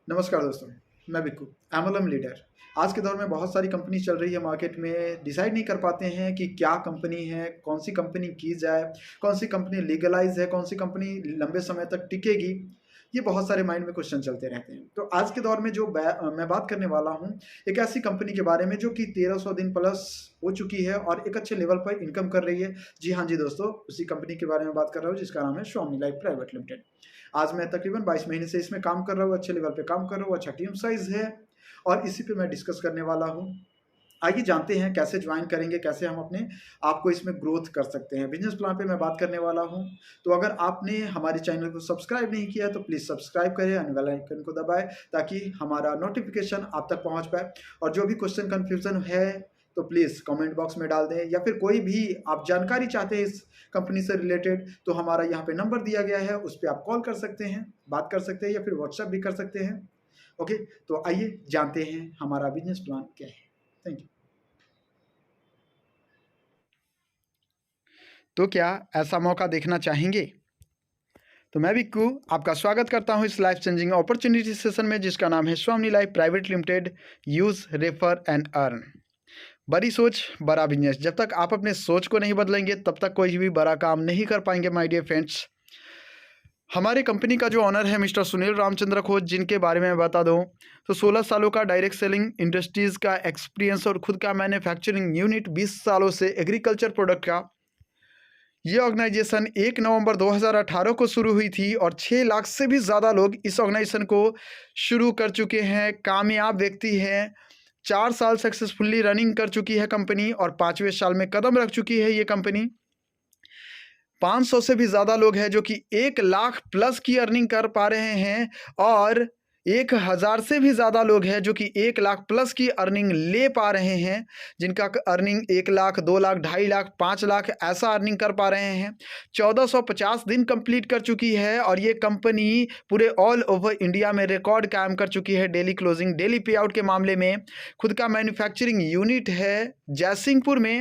नमस्कार दोस्तों, मैं बिक्कू, एमएलएम लीडर। आज के दौर में बहुत सारी कंपनी चल रही है मार्केट में, डिसाइड नहीं कर पाते हैं कि क्या कंपनी है, कौन सी कंपनी की जाए, कौन सी कंपनी लीगलाइज है, कौन सी कंपनी लंबे समय तक टिकेगी। ये बहुत सारे माइंड में क्वेश्चन चलते रहते हैं। तो आज के दौर में जो मैं बात करने वाला हूँ, एक ऐसी कंपनी के बारे में जो कि 1300 दिन प्लस हो चुकी है और एक अच्छे लेवल पर इनकम कर रही है। जी हाँ जी दोस्तों, उसी कंपनी के बारे में बात कर रहा हूँ जिसका नाम है स्वामी लाइफ प्राइवेट लिमिटेड। आज मैं तकरीबन 22 महीने से इसमें काम कर रहा हूँ, अच्छे लेवल पे काम कर रहा हूँ, अच्छा टीम साइज है और इसी पे मैं डिस्कस करने वाला हूँ। आइए जानते हैं कैसे ज्वाइन करेंगे, कैसे हम अपने आप को इसमें ग्रोथ कर सकते हैं। बिजनेस प्लान पे मैं बात करने वाला हूँ। तो अगर आपने हमारे चैनल को सब्सक्राइब नहीं किया तो प्लीज़ सब्सक्राइब करें, एंड बेल आइकन को दबाएं ताकि हमारा नोटिफिकेशन आप तक पहुँच पाए। और जो भी क्वेश्चन कन्फ्यूजन है तो प्लीज़ कमेंट बॉक्स में डाल दें, या फिर कोई भी आप जानकारी चाहते हैं इस कंपनी से रिलेटेड तो हमारा यहाँ पे नंबर दिया गया है, उस पर आप कॉल कर सकते हैं, बात कर सकते हैं या फिर व्हाट्सएप भी कर सकते हैं। ओके, तो आइए जानते हैं हमारा बिजनेस प्लान क्या है। Thank you. तो क्या ऐसा मौका देखना चाहेंगे? तो मैं बिक्कू आपका स्वागत करता हूं इस लाइफ चेंजिंग अपॉर्चुनिटी सेशन में जिसका नाम है Swami life private limited, use, refer and earn. बड़ी सोच बड़ा बिजनेस। जब तक आप अपने सोच को नहीं बदलेंगे तब तक कोई भी बड़ा काम नहीं कर पाएंगे माय डियर फ्रेंड्स। हमारे कंपनी का जो ऑनर है मिस्टर सुनील रामचंद्र खोज, जिनके बारे में बता दूं तो 16 सालों का डायरेक्ट सेलिंग इंडस्ट्रीज़ का एक्सपीरियंस और खुद का मैन्युफैक्चरिंग यूनिट, 20 सालों से एग्रीकल्चर प्रोडक्ट का। ये ऑर्गेनाइजेशन 1 नवंबर 2018 को शुरू हुई थी और 6 लाख से भी ज़्यादा लोग इस ऑर्गेनाइजेशन को शुरू कर चुके हैं। कामयाब व्यक्ति हैं। 4 साल सक्सेसफुली रनिंग कर चुकी है कंपनी और 5वें साल में कदम रख चुकी है ये कंपनी। 500 से भी ज़्यादा लोग हैं जो कि 1 लाख प्लस की अर्निंग कर पा रहे हैं और 1000 से भी ज़्यादा लोग हैं जो कि 1 लाख प्लस की अर्निंग ले पा रहे हैं, जिनका अर्निंग 1 लाख, 2 लाख, 2.5 लाख, 5 लाख ऐसा अर्निंग कर पा रहे हैं। 1450 दिन कंप्लीट कर चुकी है और ये कंपनी पूरे ऑल ओवर इंडिया में रिकॉर्ड कायम कर चुकी है डेली क्लोजिंग, डेली पे आउट के मामले में। खुद का मैन्युफैक्चरिंग यूनिट है जयसिंहपुर में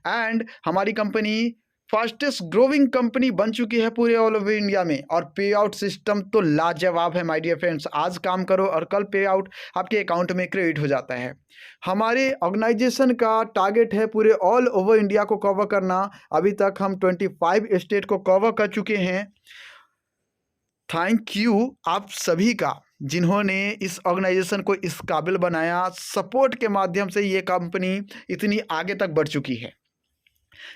एंड हमारी कंपनी फास्टेस्ट ग्रोविंग कंपनी बन चुकी है पूरे ऑल ओवर इंडिया में। और पे आउट सिस्टम तो लाजवाब है माय डियर फ्रेंड्स। आज काम करो और कल पे आउट आपके अकाउंट में क्रेडिट हो जाता है। हमारे ऑर्गेनाइजेशन का टारगेट है पूरे ऑल ओवर इंडिया को कवर करना। अभी तक हम 25 स्टेट को कवर कर चुके हैं। थैंक यू आप सभी का जिन्होंने इस ऑर्गेनाइजेशन को इस काबिल बनाया। सपोर्ट के माध्यम से ये कंपनी इतनी आगे तक बढ़ चुकी है।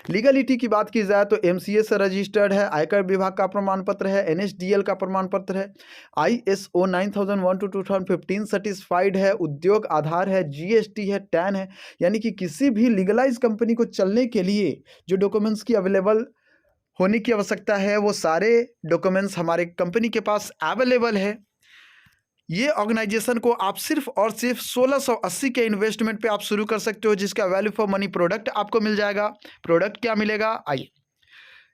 लीगलिटी की बात की जाए तो एमसीए से रजिस्टर्ड है, आयकर विभाग का प्रमाण पत्र है, एनएसडीएल का प्रमाण पत्र है, आईएसओ 9001 टू 2015 सर्टिफाइड है, उद्योग आधार है, जीएसटी है, टैन है। यानी कि किसी भी लीगलाइज कंपनी को चलने के लिए जो डॉक्यूमेंट्स की अवेलेबल होने की आवश्यकता है वो सारे डॉक्यूमेंट्स हमारे कंपनी के पास अवेलेबल है। ये ऑर्गेनाइजेशन को आप सिर्फ और सिर्फ 1680 के इन्वेस्टमेंट पे आप शुरू कर सकते हो, जिसका वैल्यू फॉर मनी प्रोडक्ट आपको मिल जाएगा। प्रोडक्ट क्या मिलेगा? आइए,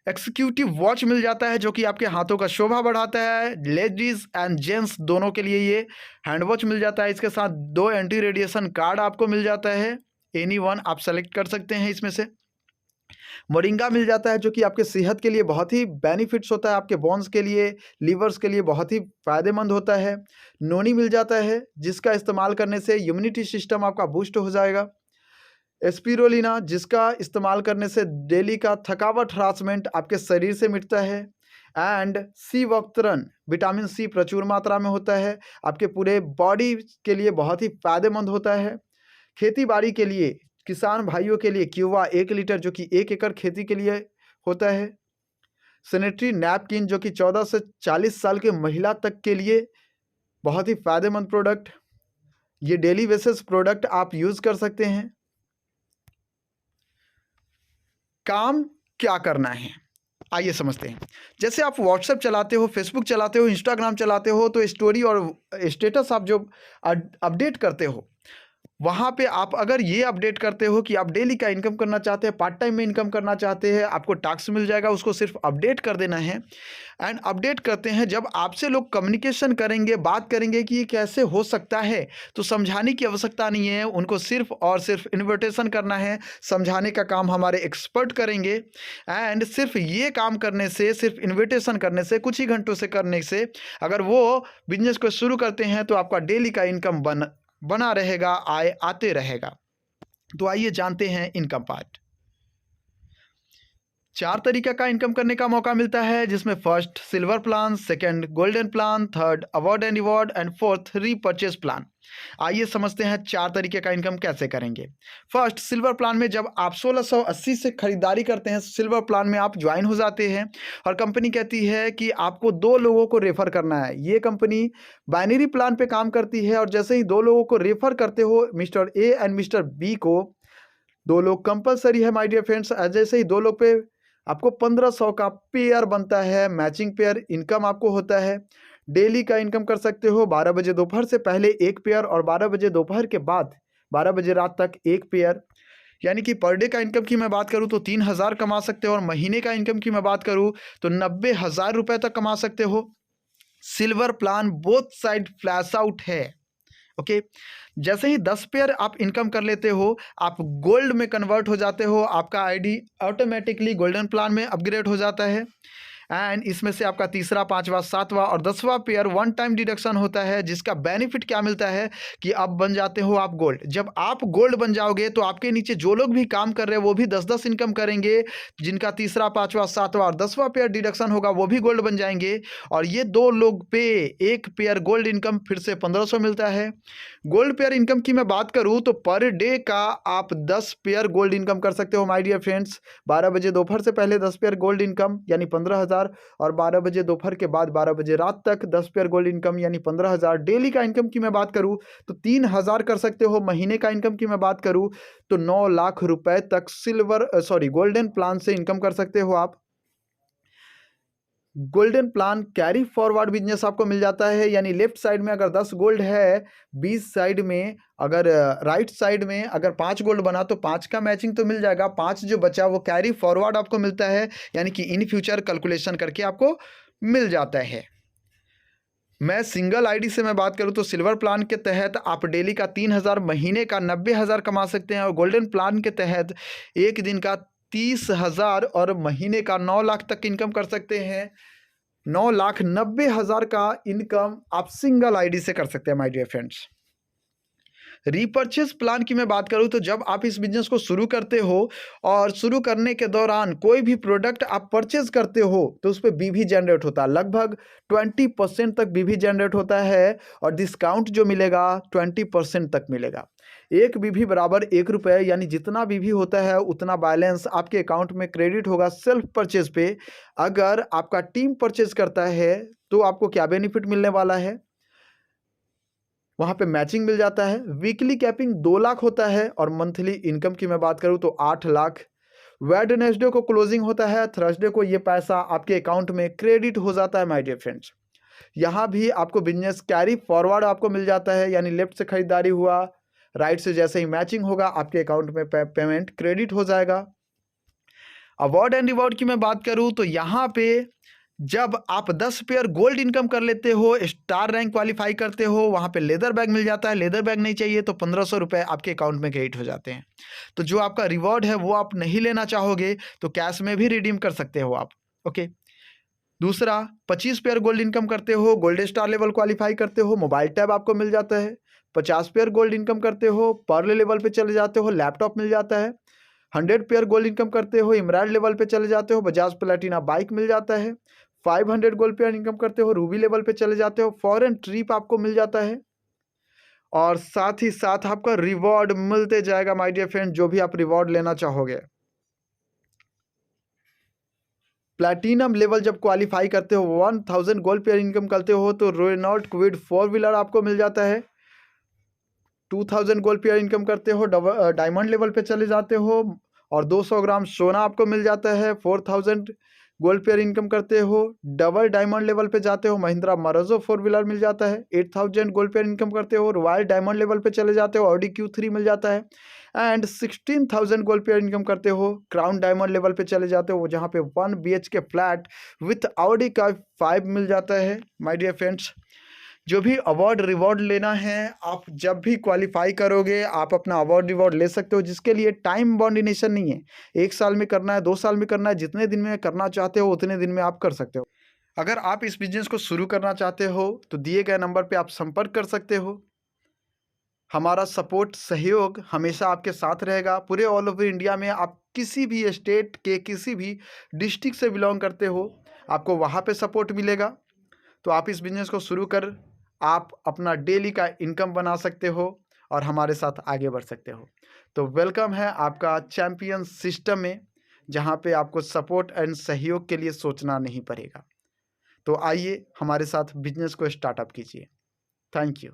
एक्सिक्यूटिव वॉच मिल जाता है जो कि आपके हाथों का शोभा बढ़ाता है। लेडीज एंड जेंट्स दोनों के लिए ये हैंड वॉच मिल जाता है। इसके साथ 2 एंटी रेडिएशन कार्ड आपको मिल जाता है। एनी वन आप सेलेक्ट कर सकते हैं इसमें से। मोरिंगा मिल जाता है जो कि आपके सेहत के लिए बहुत ही बेनिफिट्स होता है, आपके बोन्स के लिए, लीवर्स के लिए बहुत ही फायदेमंद होता है। नोनी मिल जाता है जिसका इस्तेमाल करने से इम्यूनिटी सिस्टम आपका बूस्ट हो जाएगा। एस्पिरोलिना जिसका इस्तेमाल करने से डेली का थकावट, हरासमेंट आपके शरीर से मिटता है। एंड सी वक्तरन, विटामिन सी प्रचुर मात्रा में होता है, आपके पूरे बॉडी के लिए बहुत ही फायदेमंद होता है। खेती बाड़ी के लिए, किसान भाइयों के लिए क्यूवा 1 लीटर जो कि 1 एकड़ खेती के लिए होता है। सैनिटरी नैपकिन जो कि 14 से 40 साल के महिला तक के लिए बहुत ही फायदेमंद प्रोडक्ट। ये डेली बेसिस प्रोडक्ट आप यूज़ कर सकते हैं। काम क्या करना है आइए समझते हैं। जैसे आप व्हाट्सएप चलाते हो, फेसबुक चलाते हो, इंस्टाग्राम चलाते हो तो स्टोरी और स्टेटस आप जो अपडेट करते हो वहाँ पे आप अगर ये अपडेट करते हो कि आप डेली का इनकम करना चाहते हैं, पार्ट टाइम में इनकम करना चाहते हैं, आपको टास्क मिल जाएगा, उसको सिर्फ अपडेट कर देना है। एंड अपडेट करते हैं, जब आपसे लोग कम्युनिकेशन करेंगे, बात करेंगे कि ये कैसे हो सकता है, तो समझाने की आवश्यकता नहीं है, उनको सिर्फ और सिर्फ इन्विटेशन करना है। समझाने का काम हमारे एक्सपर्ट करेंगे। एंड सिर्फ ये काम करने से, सिर्फ इन्विटेशन करने से, कुछ ही घंटों से करने से अगर वो बिजनेस को शुरू करते हैं तो आपका डेली का इनकम बना रहेगा, आय आते रहेगा। तो आइए जानते हैं इनकम पार्ट। 4 तरीके का इनकम करने का मौका मिलता है, जिसमें first silver plan, second golden plan, third award and reward and fourth repurchase plan. आइए समझते हैं 4 तरीके का इनकम कैसे करेंगे। फर्स्ट सिल्वर प्लान में जब आप 1680 से खरीदारी करते हैं, सिल्वर प्लान में आप ज्वाइन हो जाते हैं और कंपनी कहती है कि आपको 2 लोगों को रेफर करना है। ये कंपनी बाइनरी प्लान पे काम करती है और जैसे ही 2 लोगों को रेफर करते हो, mister A and mister B को, 2 लोग कंपलसरी है माय डियर फ्रेंड्स। जैसे ही 2 लोग पे आपको 1500 का पेयर बनता है, मैचिंग पेयर इनकम आपको होता है। डेली का इनकम कर सकते हो 12 बजे दोपहर से पहले एक पेयर और 12 बजे दोपहर के बाद 12 बजे रात तक एक पेयर। यानी कि पर डे का इनकम की मैं बात करूं तो 3000 कमा सकते हो और महीने का इनकम की मैं बात करूं तो 90,000 रुपए तक कमा सकते हो। Silver plan both side flash out है। ओके, जैसे ही 10 पेयर आप इनकम कर लेते हो, आप गोल्ड में कन्वर्ट हो जाते हो, आपका आईडी ऑटोमेटिकली गोल्डन प्लान में अपग्रेड हो जाता है। एंड इसमें से आपका तीसरा, पांचवा, सातवां और 10वां पेयर वन टाइम डिडक्शन होता है, जिसका बेनिफिट क्या मिलता है कि अब बन जाते हो आप गोल्ड। जब आप गोल्ड बन जाओगे तो आपके नीचे जो लोग भी काम कर रहे हैं वो भी 10-10 इनकम करेंगे, जिनका तीसरा, पांचवा, सातवां और 10वां पेयर डिडक्शन होगा वो भी गोल्ड बन जाएंगे। और ये 2 लोग पे एक पेयर गोल्ड इनकम फिर से 1500 मिलता है। गोल्ड पेयर इनकम की मैं बात करूं तो पर डे का आप 10 पेयर गोल्ड इनकम कर सकते हो माय डियर फ्रेंड्स। 12 बजे दोपहर से पहले 10 पेयर गोल्ड इनकम यानी 15,000 और 12 बजे दोपहर के बाद 12 बजे रात तक 10 पेयर गोल्ड इनकम यानी 15,000। डेली का इनकम की मैं बात करूं तो 3,000 कर सकते हो। महीने का इनकम की मैं बात करूं तो 9 लाख रुपए तक गोल्डन प्लान से इनकम कर सकते हो आप। Golden plan carry forward business आपको मिल जाता है, यानी लेफ्ट साइड में अगर 10 गोल्ड है, 20 साइड में अगर राइट साइड में अगर 5 गोल्ड बना तो 5 का मैचिंग तो मिल जाएगा, 5 जो बचा वो कैरी फॉरवर्ड आपको मिलता है, यानी कि इन फ्यूचर कैलकुलेशन करके आपको मिल जाता है। मैं सिंगल आईडी से मैं बात करूं तो सिल्वर प्लान के तहत आप डेली का 3,000, महीने का 90,000 कमा सकते हैं और गोल्डन प्लान के तहत एक दिन का 30,000 और महीने का 9 लाख तक इनकम कर सकते हैं। 9,90,000 का इनकम आप सिंगल आईडी से कर सकते हैं my dear friends. Repurchase plan की मैं बात करूं तो जब आप इस बिजनेस को शुरू करते हो और शुरू करने के दौरान कोई भी प्रोडक्ट आप परचेज करते हो तो उस पर बीवी जनरेट होता है, लगभग 20% तक बीवी जनरेट होता है और डिस्काउंट जो मिलेगा 20% तक मिलेगा। एक बीवी बराबर 1 रुपये, यानी जितना बीवी होता है उतना बैलेंस आपके अकाउंट में क्रेडिट होगा सेल्फ परचेज पे। अगर आपका टीम परचेज करता है तो आपको क्या बेनिफिट मिलने वाला है, वहां पे मैचिंग मिल जाता है। वीकली कैपिंग 2 लाख होता है और मंथली इनकम की मैं बात करूं तो 8 लाख। वेडनेसडे को क्लोजिंग होता है, थर्सडे को ये पैसा आपके अकाउंट में क्रेडिट हो जाता है माय डियर फ्रेंड्स। यहाँ भी आपको बिजनेस कैरी फॉरवर्ड आपको मिल जाता है, यानी लेफ्ट से खरीदारी हुआ, राइट से जैसे ही मैचिंग होगा आपके अकाउंट में पेमेंट क्रेडिट हो जाएगा। अवार्ड एंड रिवॉर्ड की मैं बात करूं तो यहाँ पे जब आप 10 पेयर गोल्ड इनकम कर लेते हो, स्टार रैंक क्वालिफाई करते हो, वहाँ पे लेदर बैग मिल जाता है। लेदर बैग नहीं चाहिए तो 1500 रुपये आपके अकाउंट में क्रेडिट हो जाते हैं। तो जो आपका रिवॉर्ड है वो आप नहीं लेना चाहोगे तो कैश में भी रिडीम कर सकते हो आप। ओके, दूसरा 25 पेयर गोल्ड इनकम करते हो, गोल्ड स्टार लेवल क्वालिफाई करते हो, मोबाइल टैब आपको मिल जाता है। 50 पेयर गोल्ड इनकम करते हो, पर्ल लेवल पे चले जाते हो, लैपटॉप मिल जाता है। 100 पेयर गोल्ड इनकम करते हो, इमराल्ड लेवल पे चले जाते हो, बजाज प्लेटिना बाइक मिल जाता है। 500 गोल्ड पेयर इनकम करते हो, रूबी लेवल पे चले जाते हो, फॉरेन ट्रिप आपको मिल जाता है और साथ ही साथ आपका रिवॉर्ड मिलते जाएगा माय डियर फ्रेंड, जो भी आप रिवॉर्ड लेना चाहोगे। प्लैटिनम लेवल जब क्वालिफाई करते हो, 1000 गोल्ड पेयर इनकम करते हो तो रेनॉल्ट क्विड 4 व्हीलर आपको मिल जाता है। 2000 गोल्ड पेयर इनकम करते हो, डायमंड लेवल पे चले जाते हो और 200 ग्राम सोना आपको मिल जाता है। 4000 गोल्ड पेयर इनकम करते हो, डबल डायमंड लेवल पे जाते हो, महिंद्रा मरज़ो 4 व्हीलर मिल जाता है। 8000 गोल्ड पेयर इनकम करते हो, रॉयल डायमंड लेवल पे चले जाते हो, ऑडी Q3 मिल जाता है। एंड 16,000 गोल्ड पेयर इनकम करते हो, क्राउन डायमंड लेवल पे चले जाते हो, जहाँ पे 1 BHK फ्लैट विथ ऑडी का 5 मिल जाता है। माय डियर फ्रेंड्स, जो भी अवार्ड रिवॉर्ड लेना है, आप जब भी क्वालिफाई करोगे आप अपना अवार्ड रिवॉर्ड ले सकते हो, जिसके लिए टाइम बाउंडेशन नहीं है। 1 साल में करना है, 2 साल में करना है, जितने दिन में करना चाहते हो उतने दिन में आप कर सकते हो। अगर आप इस बिजनेस को शुरू करना चाहते हो तो दिए गए नंबर पे आप संपर्क कर सकते हो। हमारा सपोर्ट सहयोग हमेशा आपके साथ रहेगा। पूरे ऑल ओवर इंडिया में आप किसी भी स्टेट के किसी भी डिस्ट्रिक्ट से बिलोंग करते हो, आपको वहाँ पे सपोर्ट मिलेगा। तो आप इस बिजनेस को शुरू कर आप अपना डेली का इनकम बना सकते हो और हमारे साथ आगे बढ़ सकते हो। तो वेलकम है आपका चैंपियन सिस्टम में, जहाँ पे आपको सपोर्ट एंड सहयोग के लिए सोचना नहीं पड़ेगा। तो आइए हमारे साथ बिजनेस को स्टार्टअप कीजिए। Thank you.